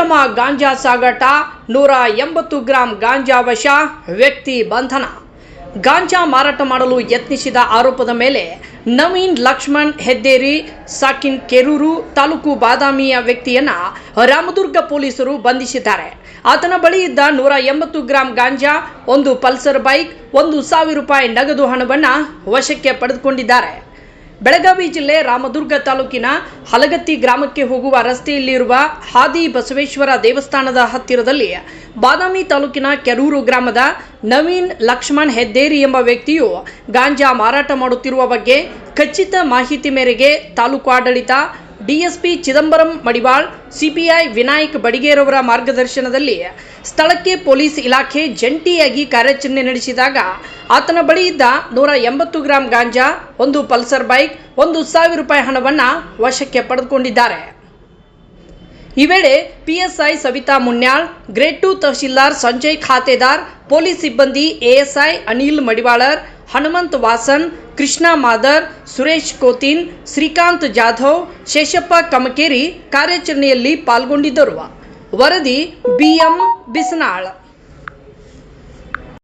ಅಕ್ರಮ ಗಾಂಜಾ ಸಾಗಾಟ 180 ಗ್ರಾಂ ಗಾಂಜಾ ವಶ, ವ್ಯಕ್ತಿ ಬಂಧನ. ಗಾಂಜಾ ಮಾರಾಟ ಮಾಡಲು ಯತ್ನಿಸಿದ ಆರೋಪದ ಮೇಲೆ ನವೀನ್ ಲಕ್ಷ್ಮಣ್ ಹೆದ್ದೇರಿ ಸಾಕಿನ್ ಕೆರೂರು ತಾಲೂಕು ಬಾದಾಮಿಯ ವ್ಯಕ್ತಿಯನ್ನ ರಾಮದುರ್ಗ ಪೊಲೀಸರು ಬಂಧಿಸಿದ್ದಾರೆ. ಆತನ ಬಳಿ ಇದ್ದ 180 ಗ್ರಾಂ ಗಾಂಜಾ, ಒಂದು ಪಲ್ಸರ್ ಬೈಕ್, 1,000 ರೂಪಾಯಿ ನಗದು ಹಣವನ್ನು ವಶಕ್ಕೆ ಪಡೆದುಕೊಂಡಿದ್ದಾರೆ. ಬೆಳಗಾವಿ ಜಿಲ್ಲೆ ರಾಮದುರ್ಗ ತಾಲೂಕಿನ ಹಲಗತ್ತಿ ಗ್ರಾಮಕ್ಕೆ ಹೋಗುವ ರಸ್ತೆಯಲ್ಲಿರುವ ಹಾದಿ ಬಸವೇಶ್ವರ ದೇವಸ್ಥಾನದ ಹತ್ತಿರದಲ್ಲಿ ಬಾದಾಮಿ ತಾಲೂಕಿನ ಕೆರೂರು ಗ್ರಾಮದ ನವೀನ್ ಲಕ್ಷ್ಮಣ್ ಹೆದ್ದೇರಿ ಎಂಬ ವ್ಯಕ್ತಿಯು ಗಾಂಜಾ ಮಾರಾಟ ಮಾಡುತ್ತಿರುವ ಬಗ್ಗೆ ಖಚಿತ ಮಾಹಿತಿ ಮೇರೆಗೆ ತಾಲೂಕು ಆಡಳಿತ, ಡಿಎಸ್ಪಿ ಚಿದಂಬರಂ ಮಡಿವಾಳ್, ಸಿಪಿಐ ವಿನಾಯಕ್ ಬಡಿಗೇರವರ ಮಾರ್ಗದರ್ಶನದಲ್ಲಿ ಸ್ಥಳಕ್ಕೆ ಪೊಲೀಸ್ ಇಲಾಖೆ ಜಂಟಿಯಾಗಿ ಕಾರ್ಯಾಚರಣೆ ನಡೆಸಿದಾಗ ಆತನ ಬಳಿ ಇದ್ದ 180 ಗ್ರಾಂ ಗಾಂಜಾ, ಒಂದು ಪಲ್ಸರ್ ಬೈಕ್, 1,000 ರೂಪಾಯಿ ಹಣವನ್ನು ವಶಕ್ಕೆ ಪಡೆದುಕೊಂಡಿದ್ದಾರೆ. ಈ ವೇಳೆ ಪಿಎಸ್ಐ ಸವಿತಾ ಮುನ್ಯಾಳ್, ಗ್ರೇಡ್ 2 ತಹಶೀಲ್ದಾರ್ ಸಂಜಯ್ ಖಾತೆದಾರ್, ಪೊಲೀಸ್ ಸಿಬ್ಬಂದಿ ಎಎಸ್ಐ ಅನಿಲ್ ಮಡಿವಾಳರ್, ಹನುಮಂತ್ ವಾಸನ್, ಕೃಷ್ಣ ಮಾದರ್, ಸುರೇಶ್ ಕೋತಿನ್, ಶ್ರೀಕಾಂತ್ ಜಾಧವ್, ಶೇಷಪ್ಪ ಕಮಕೇರಿ ಕಾರ್ಯಾಚರಣೆಯಲ್ಲಿ ಪಾಲ್ಗೊಂಡಿದ್ದರು. ವರದಿ ಬಿಎಂ ಬಿಸನಾಳ್.